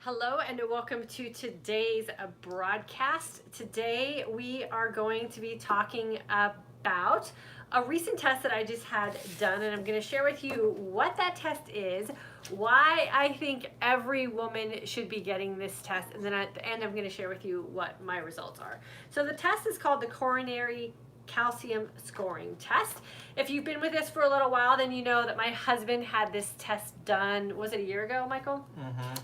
Hello and welcome to today's broadcast. Today we are going to be talking about a recent test that I just had done, and I'm going to share with you what that test is, why I think every woman should be getting this test, and then at the end I'm going to share with you what my results are. So the test is called the Coronary calcium scoring test. If you've been with us for a little while, then you know that my husband had this test done, was it a year ago, Michael?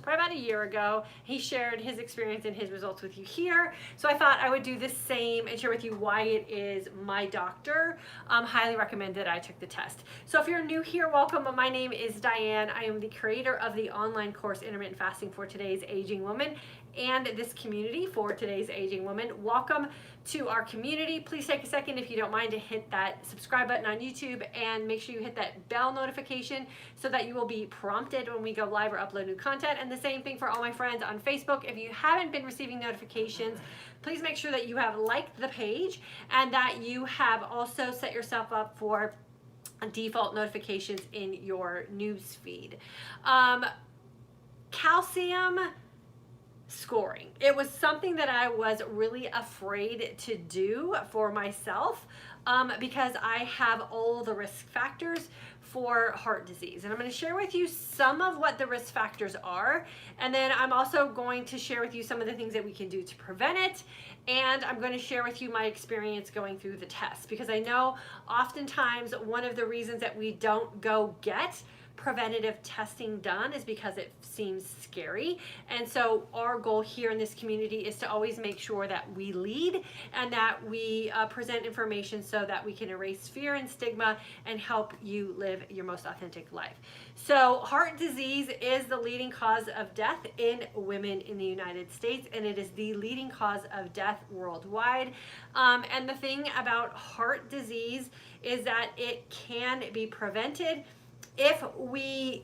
Probably about a year ago. He shared his experience and his results with you here. So I thought I would do the same and share with you why it is my doctor highly recommended I took the test. So if you're new here, welcome. My name is Diane. I am the creator of the online course Intermittent Fasting for Today's Aging Woman and this community for today's aging woman. Welcome to our community. Please take a second, if you don't mind, to hit that subscribe button on YouTube and make sure you hit that bell notification so that you will be prompted when we go live or upload new content. And the same thing for all my friends on Facebook. If you haven't been receiving notifications, please make sure that you have liked the page and that you have also set yourself up for default notifications in your news feed. Calcium scoring. It was something that I was really afraid to do for myself because I have all the risk factors for heart disease. And I'm going to share with you some of what the risk factors are. And then I'm also going to share with you some of the things that we can do to prevent it. And I'm going to share with you my experience going through the test, because I know oftentimes one of the reasons that we don't go get preventative testing done is because it seems scary. And so our goal here in this community is to always make sure that we lead and that we present information so that we can erase fear and stigma and help you live your most authentic life. So heart disease is the leading cause of death in women in the United States, and it is the leading cause of death worldwide. And the thing about heart disease is that it can be prevented if we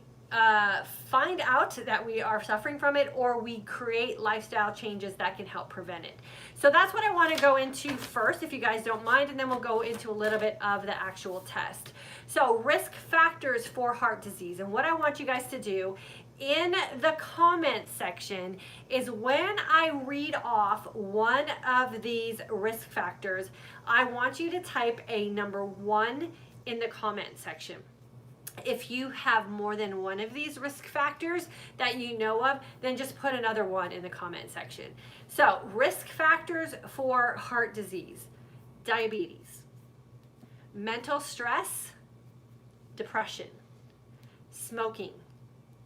find out that we are suffering from it, or we create lifestyle changes that can help prevent it. So that's what I want to go into first, if you guys don't mind, and then we'll go into a little bit of the actual test. So risk factors for heart disease, and what I want you guys to do in the comment section is when I read off one of these risk factors, I want you to type a number 1 in the comment section. If you have more than one of these risk factors that you know of, then just put another 1 in the comment section. So, risk factors for heart disease: diabetes, mental stress, depression, smoking,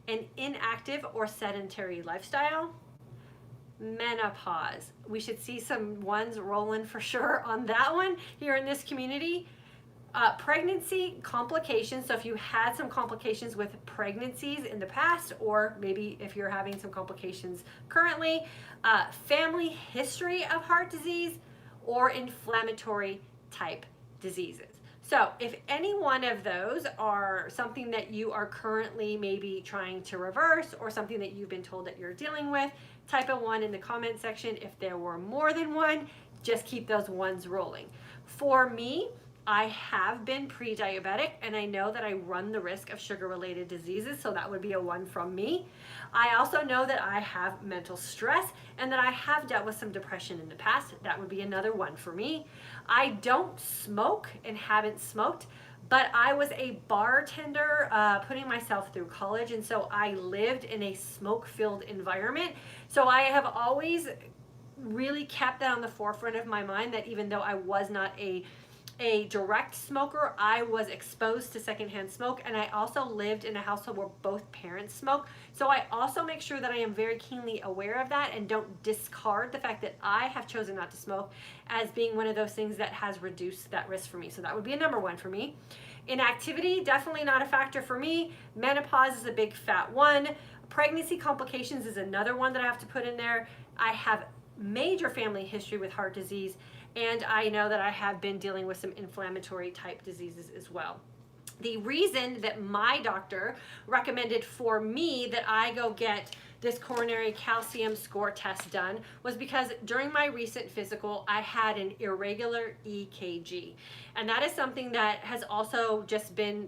an inactive or sedentary lifestyle, menopause. We should see some ones rolling for sure on that one here in this community. Pregnancy complications, so if you had some complications with pregnancies in the past, or maybe if you're having some complications currently, family history of heart disease, or inflammatory type diseases. So if any one of those are something that you are currently maybe trying to reverse, or something that you've been told that you're dealing with, type a 1 in the comment section. If there were more than 1, just keep those 1s rolling. For me, I have been pre-diabetic, and I know that I run the risk of sugar-related diseases, so that would be a 1 from me. I also know that I have mental stress and that I have dealt with some depression in the past. That would be another 1 for me. I don't smoke and haven't smoked, but I was a bartender putting myself through college, and so I lived in a smoke-filled environment. So I have always really kept that on the forefront of my mind, that even though I was not a direct smoker, I was exposed to secondhand smoke, and I also lived in a household where both parents smoke. So I also make sure that I am very keenly aware of that and don't discard the fact that I have chosen not to smoke as being one of those things that has reduced that risk for me. So that would be a number 1 for me. Inactivity, definitely not a factor for me. Menopause is a big fat 1. Pregnancy complications is another 1 that I have to put in there. I have major family history with heart disease, and I know that I have been dealing with some inflammatory type diseases as well. The reason that my doctor recommended for me that I go get this coronary calcium score test done was because during my recent physical, I had an irregular EKG. And that is something that has also just been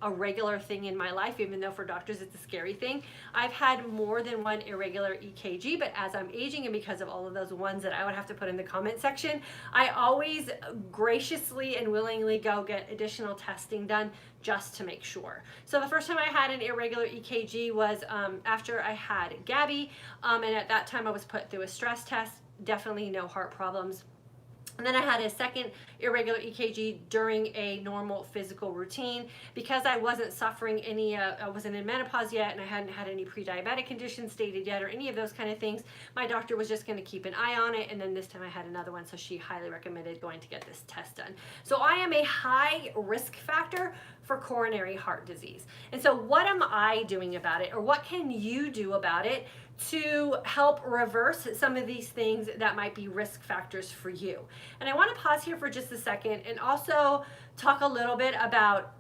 a regular thing in my life, even though for doctors it's a scary thing. I've had more than one irregular EKG, but as I'm aging and because of all of those ones that I would have to put in the comment section, I always graciously and willingly go get additional testing done just to make sure. So the first time I had an irregular EKG was after I had Gabby, and at that time I was put through a stress test, definitely no heart problems. And then I had a second irregular EKG during a normal physical routine. Because I wasn't suffering any, I wasn't in menopause yet, and I hadn't had any pre-diabetic conditions stated yet or any of those kind of things, my doctor was just going to keep an eye on it. And then this time I had another one, so she highly recommended going to get this test done. So I am a high risk factor for coronary heart disease. And so what am I doing about it, or what can you do about it to help reverse some of these things that might be risk factors for you? And I want to pause here for just a second and also talk a little bit about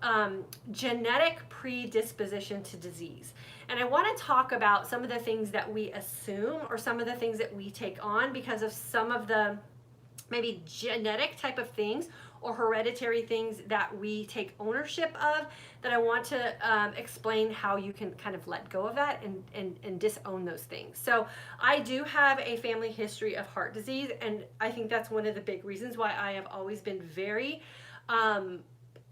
genetic predisposition to disease. And I want to talk about some of the things that we assume or some of the things that we take on because of some of the maybe genetic type of things or hereditary things that we take ownership of, that I want to explain how you can kind of let go of that and disown those things. So I do have a family history of heart disease, and I think that's one of the big reasons why I have always been very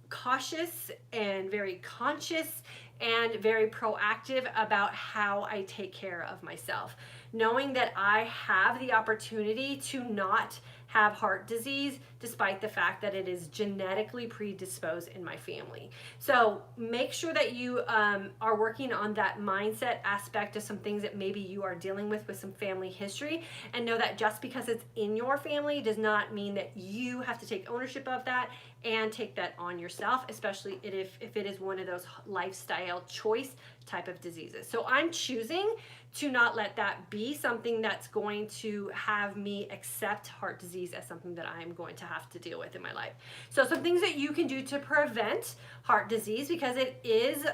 cautious and very conscious and very proactive about how I take care of myself. Knowing that I have the opportunity to not have heart disease despite the fact that it is genetically predisposed in my family. So make sure that you are working on that mindset aspect of some things that maybe you are dealing with some family history, and know that just because it's in your family does not mean that you have to take ownership of that and take that on yourself, especially if it is one of those lifestyle choice type of diseases. So I'm choosing to not let that be something that's going to have me accept heart disease as something that I'm going to have to deal with in my life. So some things that you can do to prevent heart disease, because it is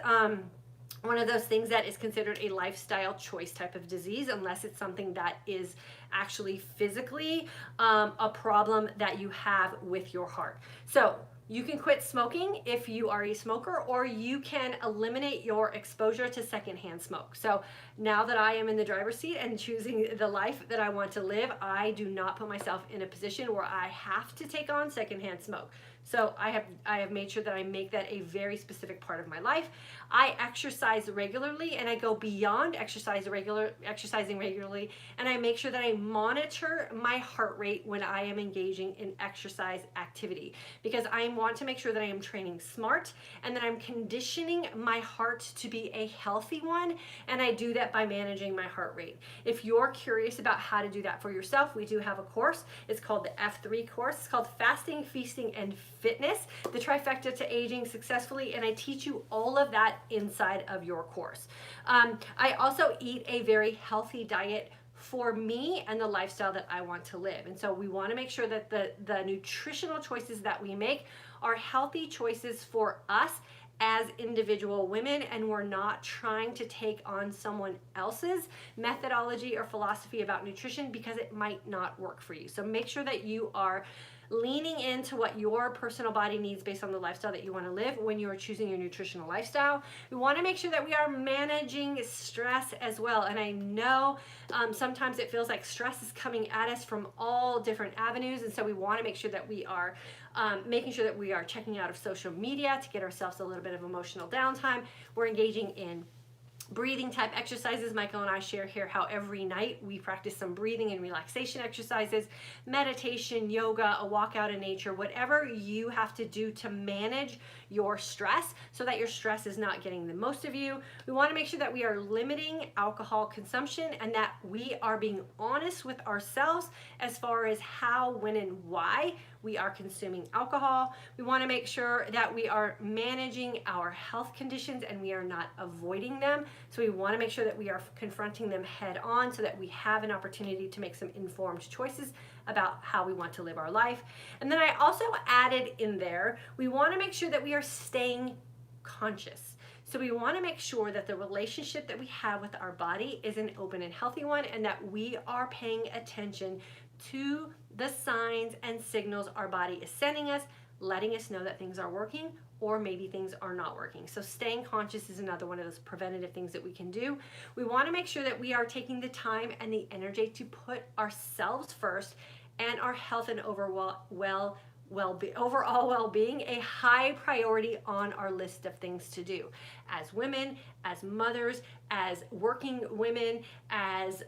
one of those things that is considered a lifestyle choice type of disease, unless it's something that is actually physically a problem that you have with your heart. So you can quit smoking if you are a smoker, or you can eliminate your exposure to secondhand smoke. So now that I am in the driver's seat and choosing the life that I want to live, I do not put myself in a position where I have to take on secondhand smoke. So I have made sure that I make that a very specific part of my life. I exercise regularly, and I go beyond exercising regularly, and I make sure that I monitor my heart rate when I am engaging in exercise activity, because I want to make sure that I am training smart and that I'm conditioning my heart to be a healthy one, and I do that by managing my heart rate. If you're curious about how to do that for yourself, we do have a course. It's called the F3 course. It's called Fasting, Feasting, and Fitness, the trifecta to aging successfully, and I teach you all of that inside of your course. I also eat a very healthy diet for me and the lifestyle that I want to live. And so we want to make sure that the nutritional choices that we make are healthy choices for us as individual women, and we're not trying to take on someone else's methodology or philosophy about nutrition because it might not work for you. So make sure that you are leaning into what your personal body needs based on the lifestyle that you want to live when you are choosing your nutritional lifestyle. We want to make sure that we are managing stress as well. And I know sometimes it feels like stress is coming at us from all different avenues. And so we want to make sure that we are making sure that we are checking out of social media to get ourselves a little bit of emotional downtime. We're engaging in breathing type exercises. Michael and I share here how every night we practice some breathing and relaxation exercises, meditation, yoga, a walk out in nature, whatever you have to do to manage your stress so that your stress is not getting the most of you. We want to make sure that we are limiting alcohol consumption and that we are being honest with ourselves as far as how, when, and why we are consuming alcohol. We want to make sure that we are managing our health conditions and we are not avoiding them. So we want to make sure that we are confronting them head on so that we have an opportunity to make some informed choices about how we want to live our life. And then I also added in there, we want to make sure that we are staying conscious. So we want to make sure that the relationship that we have with our body is an open and healthy one, and that we are paying attention to the signs and signals our body is sending us, letting us know that things are working or maybe things are not working. So staying conscious is another one of those preventative things that we can do. We want to make sure that we are taking the time and the energy to put ourselves first and our health and overall well-being a high priority on our list of things to do. As women, as mothers, as working women, as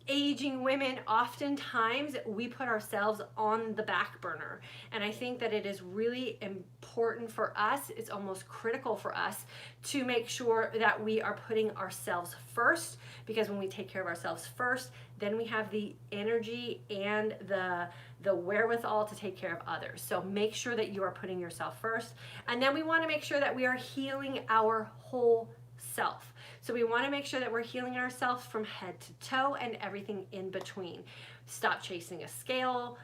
aging women, oftentimes we put ourselves on the back burner. And I think that it is really important for us, it's almost critical for us to make sure that we are putting ourselves first, because when we take care of ourselves first, then we have the energy and the wherewithal to take care of others. So make sure that you are putting yourself first. And then we want to make sure that we are healing our whole self. So we want to make sure that we're healing ourselves from head to toe and everything in between. Stop chasing a scale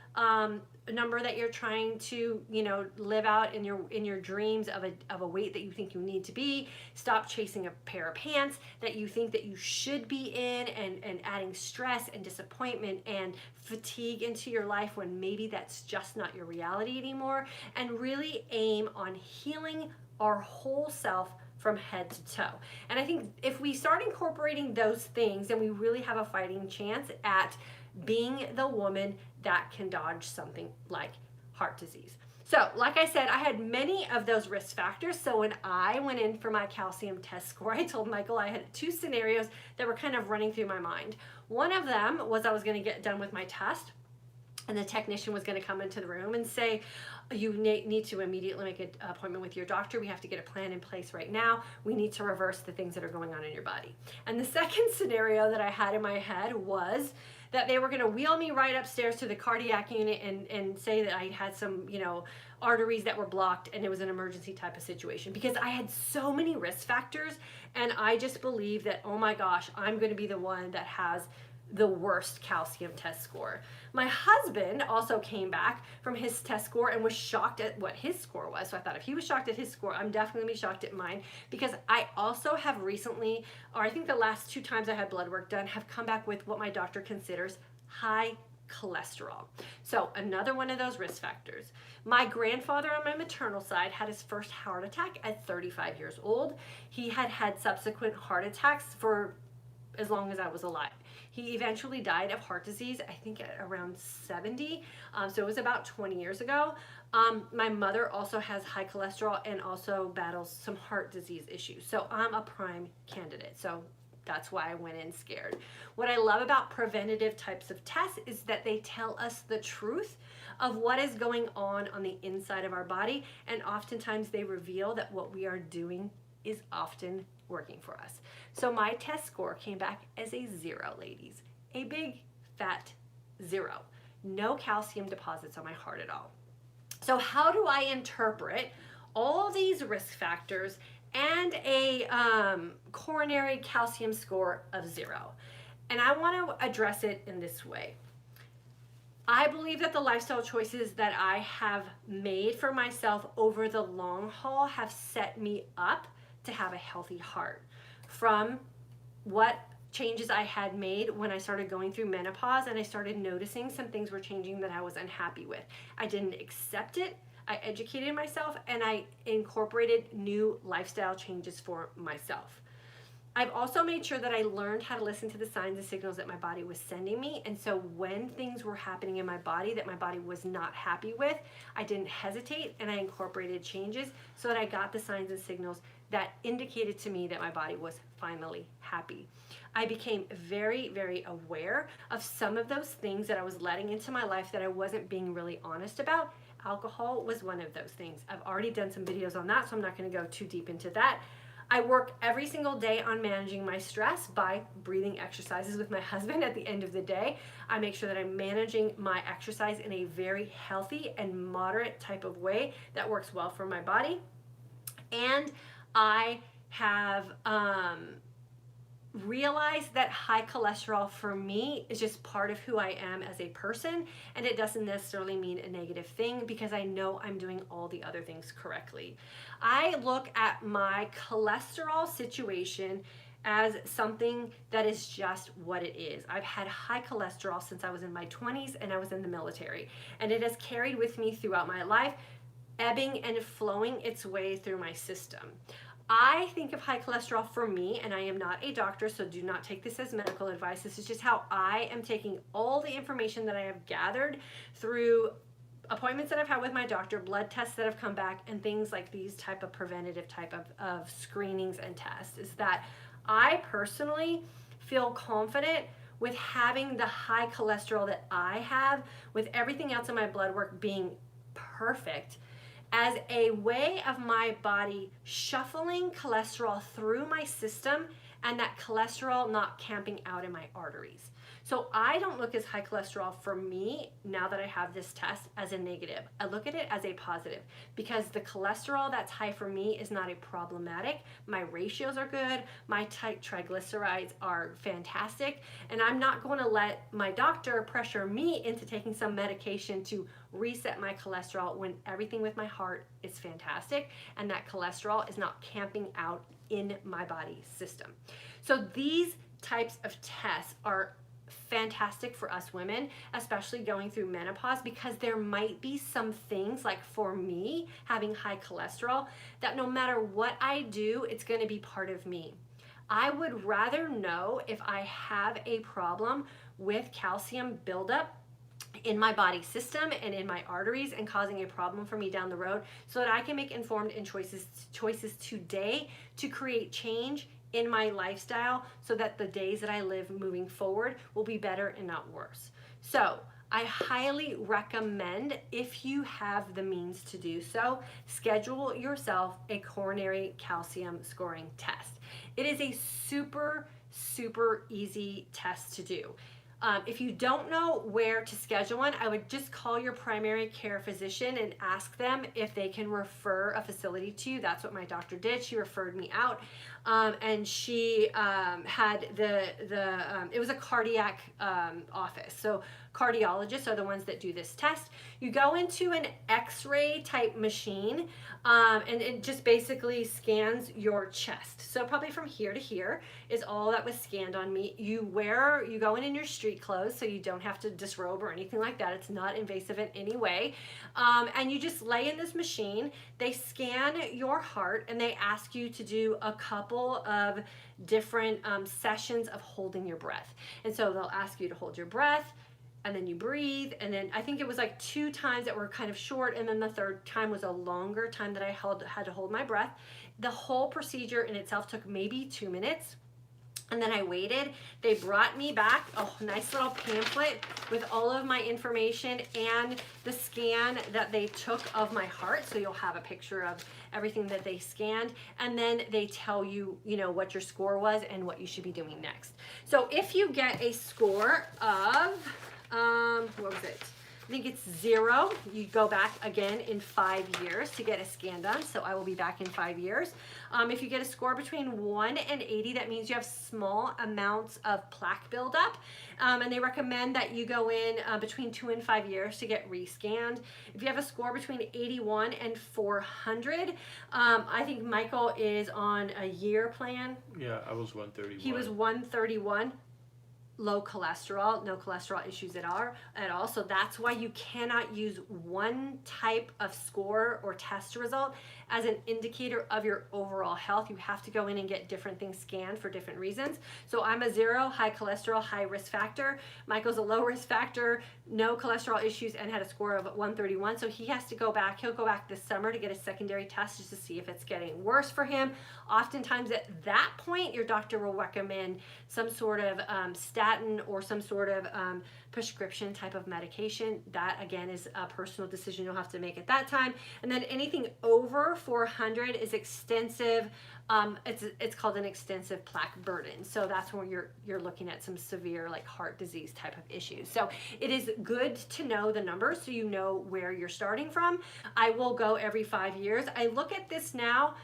number that you're trying to, live out in your dreams of a weight that you think you need to be. Stop chasing a pair of pants that you think that you should be in, and adding stress and disappointment and fatigue into your life when maybe that's just not your reality anymore. And really aim on healing our whole self from head to toe. And I think if we start incorporating those things, then we really have a fighting chance at being the woman that can dodge something like heart disease. So, like I said, I had many of those risk factors. So when I went in for my calcium test score, I told Michael I had two scenarios that were kind of running through my mind. One of them was I was going to get done with my test, and the technician was going to come into the room and say, you need to immediately make an appointment with your doctor. We have to get a plan in place right now. We need to reverse the things that are going on in your body. And the second scenario that I had in my head was that they were going to wheel me right upstairs to the cardiac unit and say that I had some, arteries that were blocked, and it was an emergency type of situation, because I had so many risk factors, and I just believed that, oh my gosh, I'm going to be the one that has the worst calcium test score. My husband also came back from his test score and was shocked at what his score was. So I thought, if he was shocked at his score, I'm definitely gonna be shocked at mine, because I also have recently, or I think the last 2 times I had blood work done, have come back with what my doctor considers high cholesterol. So another one of those risk factors. My grandfather on my maternal side had his first heart attack at 35 years old. He had had subsequent heart attacks for as long as I was alive. He eventually died of heart disease, I think at around 70. So it was about 20 years ago. My mother also has high cholesterol and also battles some heart disease issues. So I'm a prime candidate. So that's why I went in scared. What I love about preventative types of tests is that they tell us the truth of what is going on the inside of our body. And oftentimes they reveal that what we are doing is often working for us. So my test score came back as a 0, ladies. A big fat 0. No calcium deposits on my heart at all. So how do I interpret all these risk factors and a coronary calcium score of 0? And I want to address it in this way. I believe that the lifestyle choices that I have made for myself over the long haul have set me up to have a healthy heart. From what changes I had made when I started going through menopause, and I started noticing some things were changing that I was unhappy with. I didn't accept it. I educated myself, and I incorporated new lifestyle changes for myself. I've also made sure that I learned how to listen to the signs and signals that my body was sending me. And so when things were happening in my body that my body was not happy with, I didn't hesitate, and I incorporated changes so that I got the signs and signals that indicated to me that my body was finally happy. I became very, very aware of some of those things that I was letting into my life that I wasn't being really honest about. Alcohol was one of those things. I've already done some videos on that, so I'm not going to go too deep into that. I work every single day on managing my stress by breathing exercises with my husband at the end of the day. I make sure that I'm managing my exercise in a very healthy and moderate type of way that works well for my body. And I have realized that high cholesterol for me is just part of who I am as a person, and it doesn't necessarily mean a negative thing, because I know I'm doing all the other things correctly. I look at my cholesterol situation as something that is just what it is. I've had high cholesterol since I was in my 20s and I was in the military, and it has carried with me throughout my life. ebbing and flowing its way through my system. I think of high cholesterol for me, and I am not a doctor, so do not take this as medical advice. This is just how I am taking all the information that I have gathered through appointments that I've had with my doctor, blood tests that have come back, and things like these type of preventative type of screenings and tests, is that I personally feel confident with having the high cholesterol that I have, with everything else in my blood work being perfect, as a way of my body shuffling cholesterol through my system, and that cholesterol not camping out in my arteries. So I don't look as high cholesterol for me, now that I have this test, as a negative. I look at it as a positive, because the cholesterol that's high for me is not a problematic. My ratios are good, my triglycerides are fantastic, and I'm not going to let my doctor pressure me into taking some medication to reset my cholesterol when everything with my heart is fantastic and that cholesterol is not camping out in my body system. So these types of tests are fantastic for us women, especially going through menopause, because there might be some things, like for me having high cholesterol, that no matter what I do, it's going to be part of me. I would rather know if I have a problem with calcium buildup in my body system and in my arteries and causing a problem for me down the road, so that I can make informed and choices today to create change in my lifestyle, so that the days that I live moving forward will be better and not worse. So I highly recommend, if you have the means to do so, schedule yourself a coronary calcium scoring test. It is a super easy test to do. If you don't know where to schedule one, I would just call your primary care physician and ask them if they can refer a facility to you. That's what my doctor did. She referred me out, and she had it was a cardiac office. So cardiologists are the ones that do this test. You go into an X-ray type machine, and it just basically scans your chest. So probably from here to here is all that was scanned on me. You go in your street clothes, so you don't have to disrobe or anything like that. It's not invasive in any way. And you just lay in this machine. They scan your heart, and they ask you to do a couple of different sessions of holding your breath. And so they'll ask you to hold your breath, and then you breathe, and then I think it was like 2 times that were kind of short, and then the third time was a longer time that I had to hold my breath. The whole procedure in itself took maybe 2 minutes. And then I waited. They brought me back a nice little pamphlet with all of my information and the scan that they took of my heart. So you'll have a picture of everything that they scanned. And then they tell you, what your score was and what you should be doing next. So if you get a score of, what was it? I think it's 0. You go back again in 5 years to get a scan done. So I will be back in 5 years. If you get a score between 1 and 80, that means you have small amounts of plaque buildup. And they recommend that you go in between 2 and 5 years to get rescanned. If you have a score between 81 and 400, I think Michael is on a year plan. Yeah, I was 131. He was 131. Low cholesterol, no cholesterol issues at all. So that's why you cannot use one type of score or test result as an indicator of your overall health. You have to go in and get different things scanned for different reasons. So I'm a 0, high cholesterol, high risk factor. Michael's a low risk factor, no cholesterol issues, and had a score of 131. So he has to go back. He'll go back this summer to get a secondary test just to see if it's getting worse for him. Oftentimes at that point, your doctor will recommend some sort of statin or some sort of prescription type of medication. That again is a personal decision you'll have to make at that time. And then anything over 400 is extensive. It's called an extensive plaque burden. So that's when you're looking at some severe like heart disease type of issues. So it is good to know the numbers so you know where you're starting from. I will go every 5 years. I look at this now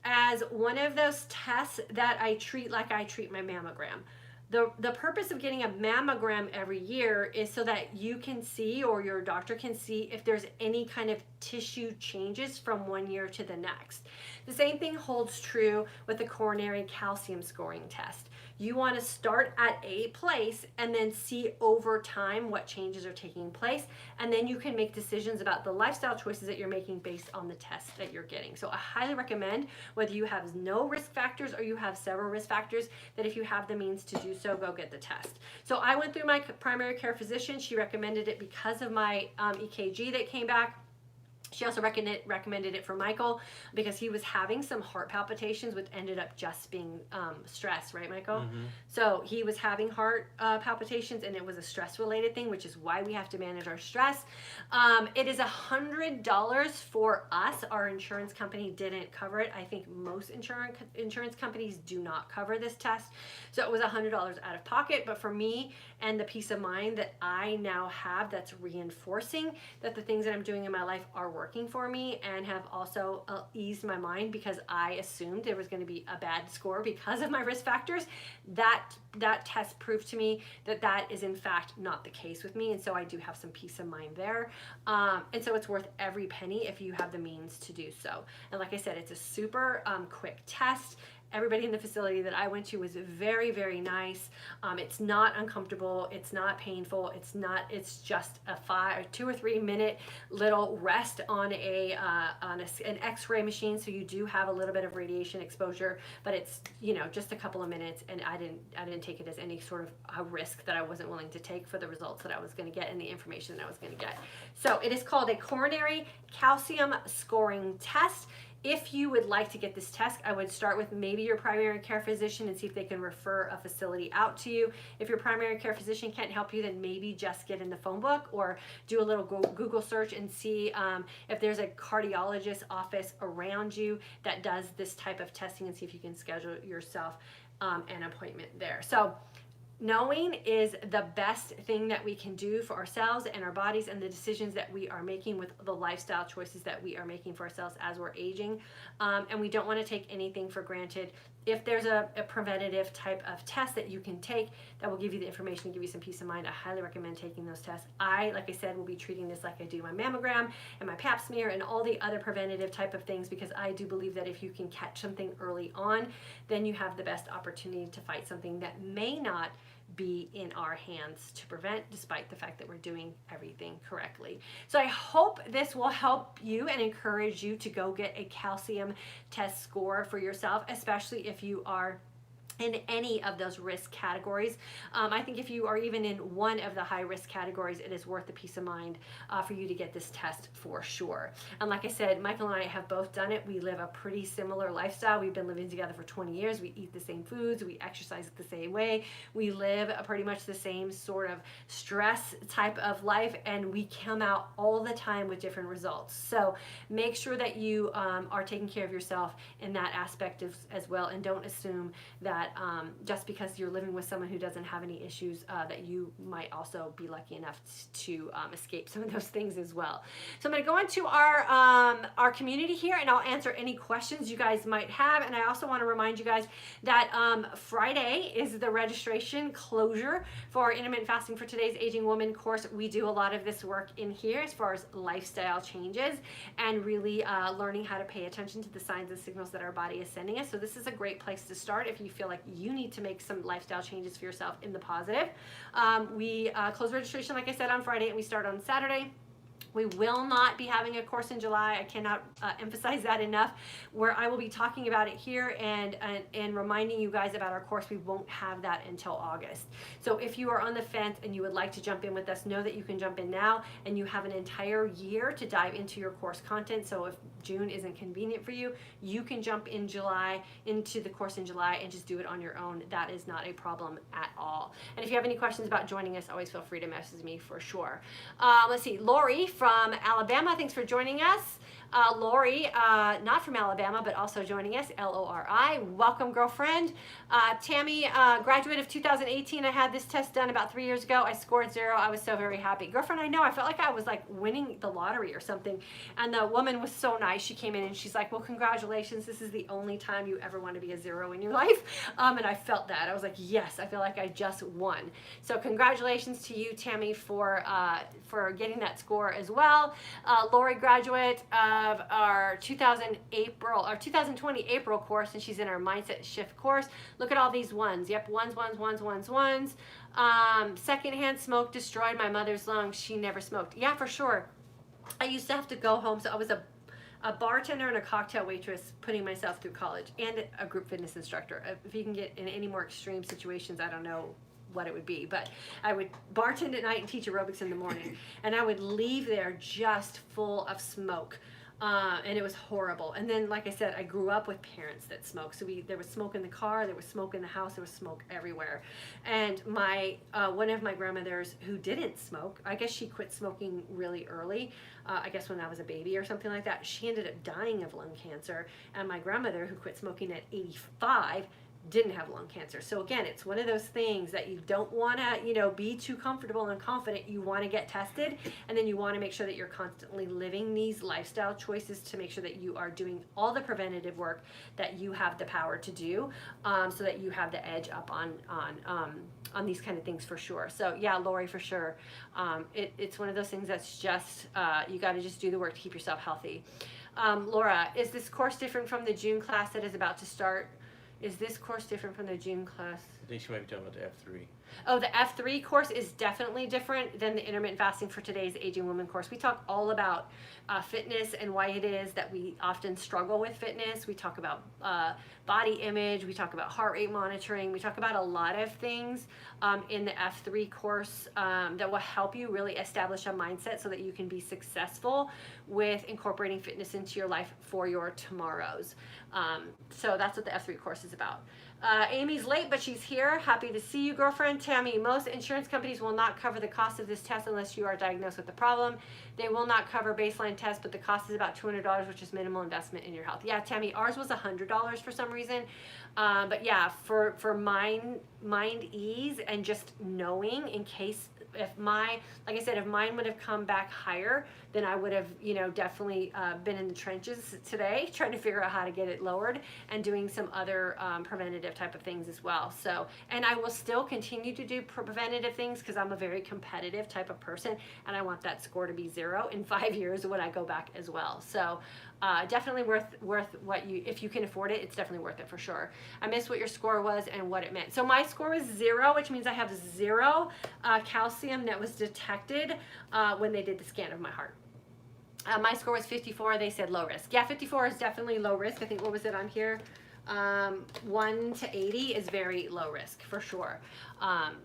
as one of those tests that I treat like I treat my mammogram. The purpose of getting a mammogram every year is so that you can see, or your doctor can see, if there's any kind of tissue changes from one year to the next. The same thing holds true with the coronary calcium scoring test. You want to start at a place and then see over time what changes are taking place. And then you can make decisions about the lifestyle choices that you're making based on the test that you're getting. So I highly recommend, whether you have no risk factors or you have several risk factors, that if you have the means to do so, go get the test. So I went through my primary care physician. She recommended it because of my EKG that came back. She also recommended it for Michael because he was having some heart palpitations, which ended up just being stress, right, Michael? Mm-hmm. So he was having heart palpitations, and it was a stress-related thing, which is why we have to manage our stress. It is $100 for us. Our insurance company didn't cover it. I think most insurance companies do not cover this test. So it was $100 out of pocket, but for me and the peace of mind that I now have, that's reinforcing that the things that I'm doing in my life are working for me, and have also eased my mind because I assumed there was going to be a bad score because of my risk factors. That test proved to me that that is in fact not the case with me, and so I do have some peace of mind there. And so it's worth every penny if you have the means to do so. And like I said, it's a super quick test. Everybody in the facility that I went to was very, very nice. It's not uncomfortable. It's not painful. It's just a 2 or 3 minute little rest on an X-ray machine. So you do have a little bit of radiation exposure, but it's, just a couple of minutes. And I didn't take it as any sort of a risk that I wasn't willing to take for the results that I was going to get and the information that I was going to get. So it is called a coronary calcium scoring test. If you would like to get this test, I would start with maybe your primary care physician and see if they can refer a facility out to you. If your primary care physician can't help you, then maybe just get in the phone book or do a little Google search and see if there's a cardiologist office around you that does this type of testing, and see if you can schedule yourself an appointment there. So knowing is the best thing that we can do for ourselves and our bodies, and the decisions that we are making with the lifestyle choices that we are making for ourselves as we're aging. And we don't want to take anything for granted. If there's a preventative type of test that you can take that will give you the information and give you some peace of mind, I highly recommend taking those tests. Like I said, will be treating this like I do my mammogram and my pap smear and all the other preventative type of things, because I do believe that if you can catch something early on, then you have the best opportunity to fight something that may not be in our hands to prevent, despite the fact that we're doing everything correctly. So I hope this will help you and encourage you to go get a calcium test score for yourself, especially if you are in any of those risk categories. I think if you are even in one of the high risk categories, it is worth the peace of mind for you to get this test for sure. And like I said, Michael and I have both done it. We live a pretty similar lifestyle. We've been living together for 20 years. We eat the same foods. We exercise the same way. We live pretty much the same sort of stress type of life, and we come out all the time with different results. So make sure that you are taking care of yourself in that aspect as well, and don't assume that just because you're living with someone who doesn't have any issues, that you might also be lucky enough to escape some of those things as well. So I'm going to go into our community here, and I'll answer any questions you guys might have. And I also want to remind you guys that Friday is the registration closure for our Intermittent Fasting for Today's Aging Woman course. We do a lot of this work in here as far as lifestyle changes and really learning how to pay attention to the signs and signals that our body is sending us. So this is a great place to start if you feel like you need to make some lifestyle changes for yourself in the positive. We close registration, like I said, on Friday, and we start on Saturday. We will not be having a course in July. I cannot emphasize that enough, where I will be talking about it here and reminding you guys about our course. We won't have that until August. So if you are on the fence and you would like to jump in with us, know that you can jump in now, and you have an entire year to dive into your course content. So if June isn't convenient for you, you can jump in July into the course in July and just do it on your own. That is not a problem at all. And if you have any questions about joining us, always feel free to message me for sure. Let's see, Lori from Alabama, thanks for joining us. Lori, not from Alabama, but also joining us, Lori. Welcome, girlfriend. Tammy, graduate of 2018. I had this test done about 3 years ago. I scored 0. I was so very happy. Girlfriend, I know. I felt like I was like winning the lottery or something. And the woman was so nice. She came in and she's like, well, congratulations. This is the only time you ever want to be a 0 in your life. And I felt that. I was like, yes, I feel like I just won. So congratulations to you, Tammy, for getting that score as well. Lori, graduate of our 2020 April course, and she's in our Mindset Shift course. Look at all these ones. Yep, ones. Secondhand smoke destroyed my mother's lungs. She never smoked. Yeah, for sure. I used to have to go home, so I was a bartender and a cocktail waitress putting myself through college, and a group fitness instructor. If you can get in any more extreme situations, I don't know what it would be, but I would bartend at night and teach aerobics in the morning, and I would leave there just full of smoke. And it was horrible. And then, like I said, I grew up with parents that smoked. So there was smoke in the car, there was smoke in the house, there was smoke everywhere. And one of my grandmothers who didn't smoke, I guess she quit smoking really early, I guess when I was a baby or something like that, she ended up dying of lung cancer. And my grandmother, who quit smoking at 85, didn't have lung cancer. So again, it's one of those things that you don't want to, be too comfortable and confident. You want to get tested, and then you want to make sure that you're constantly living these lifestyle choices to make sure that you are doing all the preventative work that you have the power to do, so that you have the edge up on these kind of things for sure. So yeah, Lori, for sure. It's one of those things that's just, you got to just do the work to keep yourself healthy. Laura, is this course different from the June class that is about to start? Is this course different from the June class? I think she might be talking about the F3. Oh, the F3 course is definitely different than the Intermittent Fasting for Today's Aging Woman course. We talk all about fitness and why it is that we often struggle with fitness. We talk about body image. We talk about heart rate monitoring. We talk about a lot of things in the F3 course that will help you really establish a mindset so that you can be successful with incorporating fitness into your life for your tomorrows. So that's what the F3 course is about. Amy's late, but she's here. Happy to see you, girlfriend. Tammy, most insurance companies will not cover the cost of this test unless you are diagnosed with the problem. They will not cover baseline tests, but the cost is about $200, which is minimal investment in your health. Yeah, Tammy, ours was $100 for some reason. But yeah, for mind ease and just knowing in case, if mine would have come back higher, then I would have, definitely been in the trenches today trying to figure out how to get it lowered and doing some other preventative type of things as well. So, and I will still continue to do preventative things because I'm a very competitive type of person, and I want that score to be 0 in 5 years when I go back as well. So definitely worth what if you can afford it, it's definitely worth it for sure. I missed what your score was and what it meant. So my score was 0, which means I have 0 calcium that was detected when they did the scan of my heart. My score was 54. They said low risk. Yeah, 54 is definitely low risk. I think, what was it on here? 1 to 80 is very low risk for sure.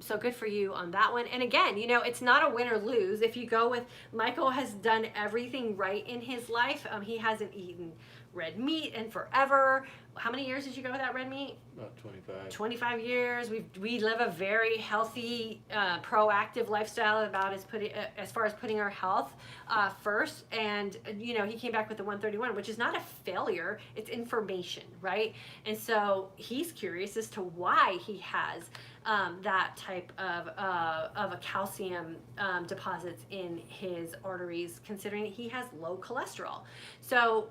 So good for you on that one. And again, it's not a win or lose. If you go with Michael has done everything right in his life. He hasn't eaten red meat in forever. How many years did you go without red meat? About 25. 25 years. We live a very healthy, proactive lifestyle as far as putting our health first. And he came back with the 131, which is not a failure. It's information, right? And so he's curious as to why he has that type of a calcium deposits in his arteries, considering he has low cholesterol. So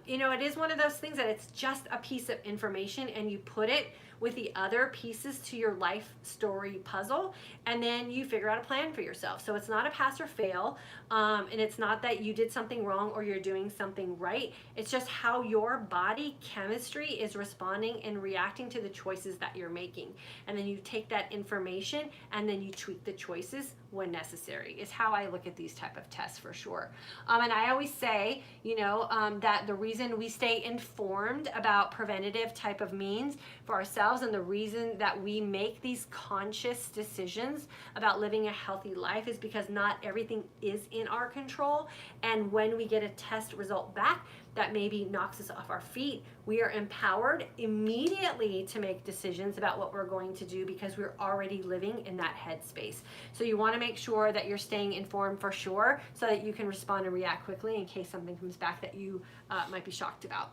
it is one of those things that it's just a piece of information, and you put it with the other pieces to your life story puzzle, and then you figure out a plan for yourself. So it's not a pass or fail, and it's not that you did something wrong or you're doing something right. It's just how your body chemistry is responding and reacting to the choices that you're making. And then you take that information and then you tweak the choices when necessary, is how I look at these type of tests for sure. And I always say, that the reason we stay informed about preventative type of means for ourselves, and the reason that we make these conscious decisions about living a healthy life, is because not everything is in our control. And when we get a test result back that maybe knocks us off our feet, we are empowered immediately to make decisions about what we're going to do because we're already living in that headspace. So you want to make sure that you're staying informed for sure, so that you can respond and react quickly in case something comes back that you might be shocked about.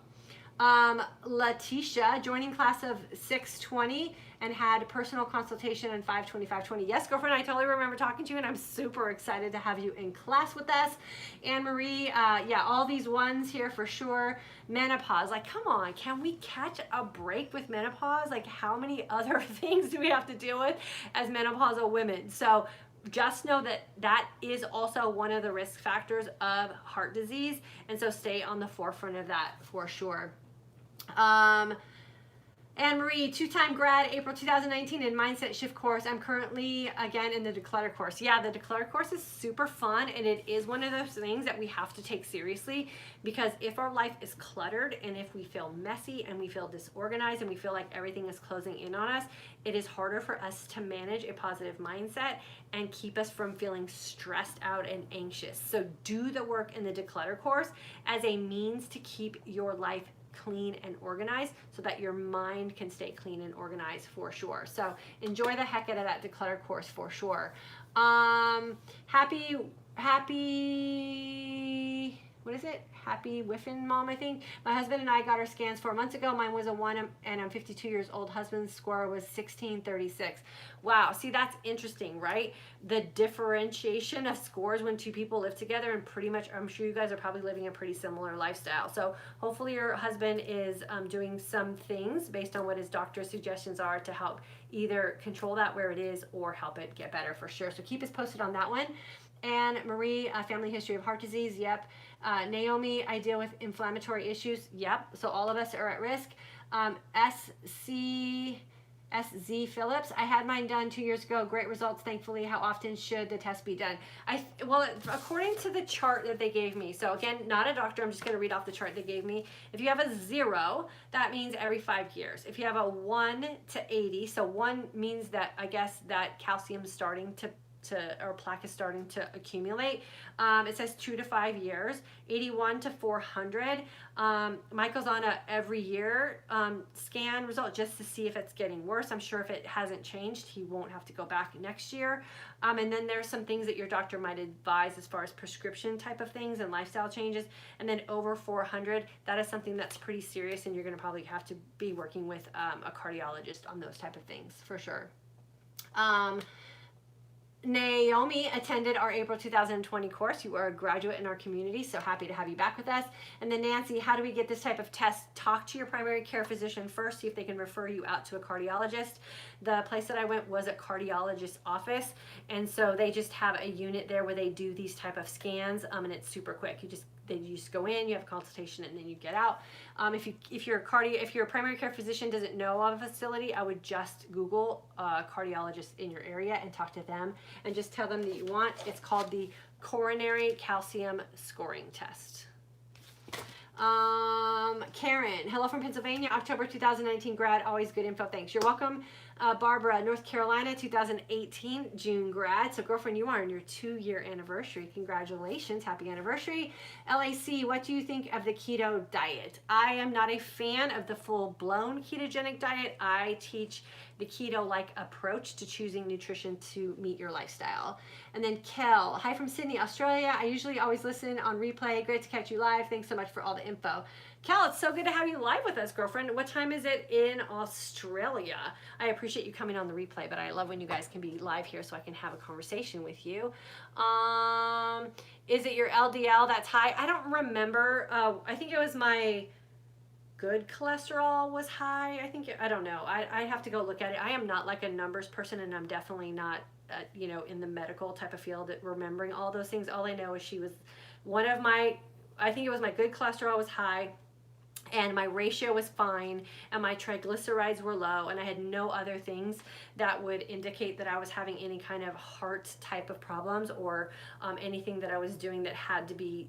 Letitia, joining class of 620 and had personal consultation on 5/25/20. Yes, girlfriend, I totally remember talking to you, and I'm super excited to have you in class with us. Anne Marie, yeah, all these ones here for sure. Menopause, like, come on, can we catch a break with menopause? Like, how many other things do we have to deal with as menopausal women? So just know that that is also one of the risk factors of heart disease. And so stay on the forefront of that for sure. Anne Marie, 2-time grad, April 2019 in Mindset Shift course. I'm currently, again, in the Declutter course. Yeah, the Declutter course is super fun, and it is one of those things that we have to take seriously, because if our life is cluttered and if we feel messy and we feel disorganized and we feel like everything is closing in on us, it is harder for us to manage a positive mindset and keep us from feeling stressed out and anxious. So do the work in the Declutter course as a means to keep your life clean and organized so that your mind can stay clean and organized for sure. So enjoy the heck out of that Declutter course for sure. Happy, what is it? Happy Whiffin Mom, I think. My husband and I got our scans 4 months ago. Mine was a 1 and I'm 52 years old. Husband's score was 1636. Wow, see, that's interesting, right? The differentiation of scores when two people live together, and pretty much, I'm sure you guys are probably living a pretty similar lifestyle. So hopefully your husband is doing some things based on what his doctor's suggestions are to help either control that where it is or help it get better for sure. So keep us posted on that one. And Marie, family history of heart disease. Yep. Naomi, I deal with inflammatory issues. Yep. So all of us are at risk. SZ Phillips, I had mine done 2 years ago. Great results, thankfully. How often should the test be done? Well, according to the chart that they gave me, so again, not a doctor, I'm just going to read off the chart they gave me. If you have a 0, that means every 5 years. If you have a 1 to 80, so 1 means that, I guess, that calcium is starting to or plaque is starting to accumulate. It says 2 to 5 years. 81 to 400. Michael's on a every year scan result just to see if it's getting worse. I'm sure if it hasn't changed, he won't have to go back next year. And then there's some things that your doctor might advise as far as prescription type of things and lifestyle changes. And then over 400, that is something that's pretty serious, and you're going to probably have to be working with a cardiologist on those type of things for sure. Naomi attended our April 2020 course. You are a graduate in our community, so happy to have you back with us. And then Nancy, how do we get this type of test? Talk to your primary care physician first, see if they can refer you out to a cardiologist. The place that I went was a cardiologist's office, and so they just have a unit there where they do these type of scans, and it's super quick. They just go in, you have a consultation, and then you get out. If your primary care physician doesn't know of a facility, I would just Google cardiologist in your area and talk to them, and just tell them that you want. It's called the Coronary Calcium Scoring Test. Karen, hello from Pennsylvania, October 2019 grad. Always good info. Thanks. You're welcome. Barbara, North Carolina, 2018 June grad. So girlfriend, you are on your 2-year anniversary. Congratulations. Happy anniversary. LAC, what do you think of the keto diet? I am not a fan of the full-blown ketogenic diet. I teach the keto-like approach to choosing nutrition to meet your lifestyle. And then Kel, hi from Sydney, Australia. I usually always listen on replay. Great to catch you live. Thanks so much for all the info. Kel, it's so good to have you live with us, girlfriend. What time is it in Australia? I appreciate you coming on the replay, but I love when you guys can be live here so I can have a conversation with you. Is it your LDL that's high? I don't remember. I think it was my good cholesterol was high. I don't know. I have to go look at it. I am not like a numbers person, and I'm definitely not, in the medical type of field at remembering all those things. All I know is she was I think it was my good cholesterol was high, and my ratio was fine, and my triglycerides were low, and I had no other things that would indicate that I was having any kind of heart type of problems or anything that I was doing that had to be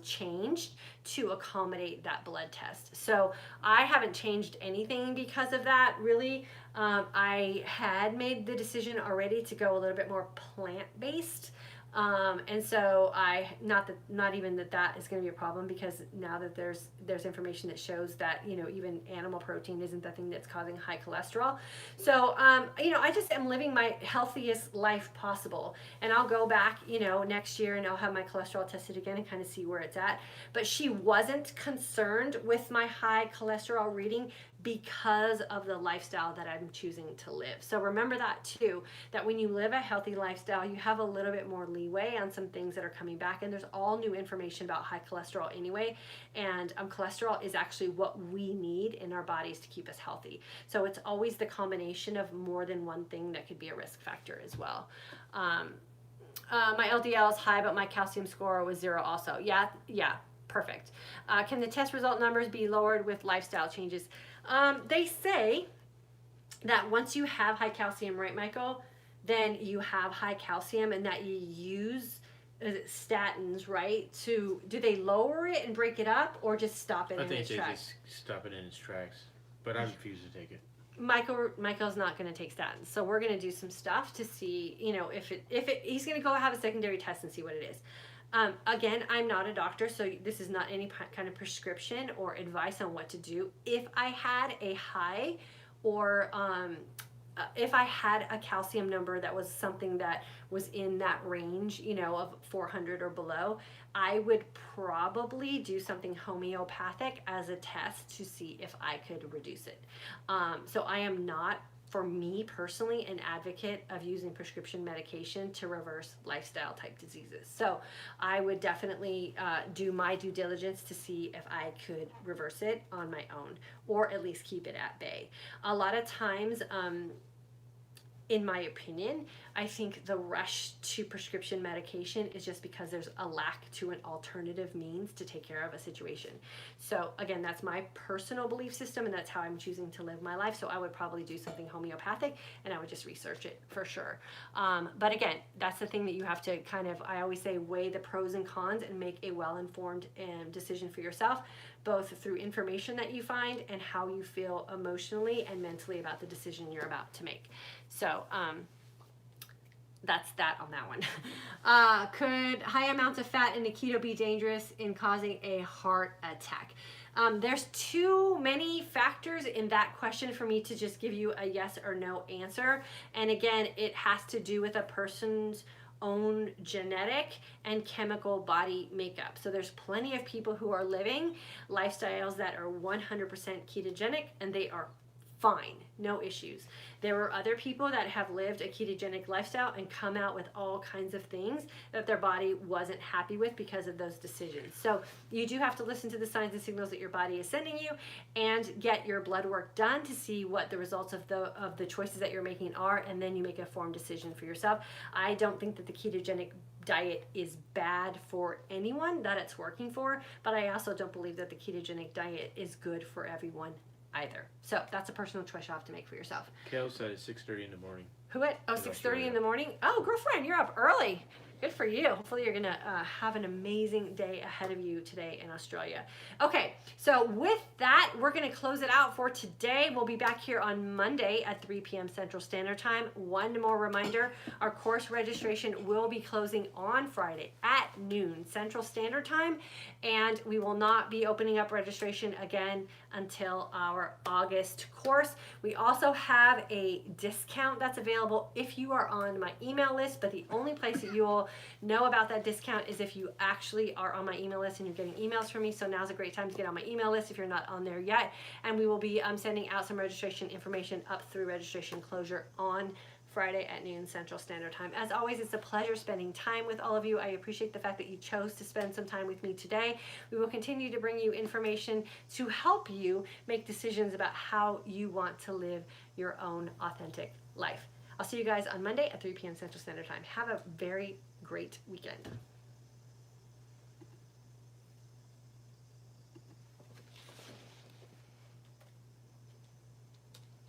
changed to accommodate that blood test. So I haven't changed anything because of that, really. I had made the decision already to go a little bit more plant-based. And so not even that is going to be a problem, because now that there's information that shows that, even animal protein isn't the thing that's causing high cholesterol. So, I just am living my healthiest life possible, and I'll go back, next year, and I'll have my cholesterol tested again and kind of see where it's at. But she wasn't concerned with my high cholesterol reading because of the lifestyle that I'm choosing to live. So remember that too, that when you live a healthy lifestyle, you have a little bit more leeway on some things that are coming back. And there's all new information about high cholesterol anyway. And cholesterol is actually what we need in our bodies to keep us healthy. So it's always the combination of more than one thing that could be a risk factor as well. My LDL is high, but my calcium score was 0 also. Yeah, perfect. Can the test result numbers be lowered with lifestyle changes? They say that once you have high calcium, right, Michael, then you have high calcium and that you use statins, right? Do they lower it and break it up or just stop it in its tracks? I think they just stop it in its tracks, but I refuse to take it. Michael's not going to take statins, so we're going to do some stuff to see, if he's going to go have a secondary test and see what it is. Again, I'm not a doctor, so this is not any kind of prescription or advice on what to do. If I had a high or if I had a calcium number that was something that was in that range, of 400 or below, I would probably do something homeopathic as a test to see if I could reduce it. So I am not, for me personally, an advocate of using prescription medication to reverse lifestyle type diseases. So I would definitely do my due diligence to see if I could reverse it on my own, or at least keep it at bay. A lot of times, in my opinion, I think the rush to prescription medication is just because there's a lack to an alternative means to take care of a situation. So again, that's my personal belief system, and that's how I'm choosing to live my life. So I would probably do something homeopathic, and I would just research it for sure. But again, that's the thing that you have to I always say, weigh the pros and cons and make a well-informed decision for yourself, both through information that you find and how you feel emotionally and mentally about the decision you're about to make. So that's that on that one. Could high amounts of fat in a keto be dangerous in causing a heart attack? There's too many factors in that question for me to just give you a yes or no answer. And again, it has to do with a person's own genetic and chemical body makeup. So there's plenty of people who are living lifestyles that are 100% ketogenic, and they are fine, no issues. There were other people that have lived a ketogenic lifestyle and come out with all kinds of things that their body wasn't happy with because of those decisions. So you do have to listen to the signs and signals that your body is sending you and get your blood work done to see what the results of the choices that you're making are, and then you make a informed decision for yourself. I don't think that the ketogenic diet is bad for anyone that it's working for, but I also don't believe that the ketogenic diet is good for everyone either. So that's a personal choice you'll have to make for yourself. Kel said it's 6:30 in the morning. Who at? Oh, 6:30 in the morning? Oh, girlfriend, you're up early. Good for you. Hopefully you're going to have an amazing day ahead of you today in Australia. Okay, so with that, we're going to close it out for today. We'll be back here on Monday at 3 p.m. Central Standard Time. One more reminder, our course registration will be closing on Friday at noon Central Standard Time, and we will not be opening up registration again until our August course. We also have a discount that's available if you are on my email list, but the only place that you will know about that discount is if you actually are on my email list and you're getting emails from me. So now's a great time to get on my email list if you're not on there yet, and we will be sending out some registration information up through registration closure on Friday at noon Central Standard Time. As always, it's a pleasure spending time with all of you. I appreciate the fact that you chose to spend some time with me today. We will continue to bring you information to help you make decisions about how you want to live your own authentic life. I'll see you guys on Monday at 3 p.m. Central Standard Time. Have a very great weekend.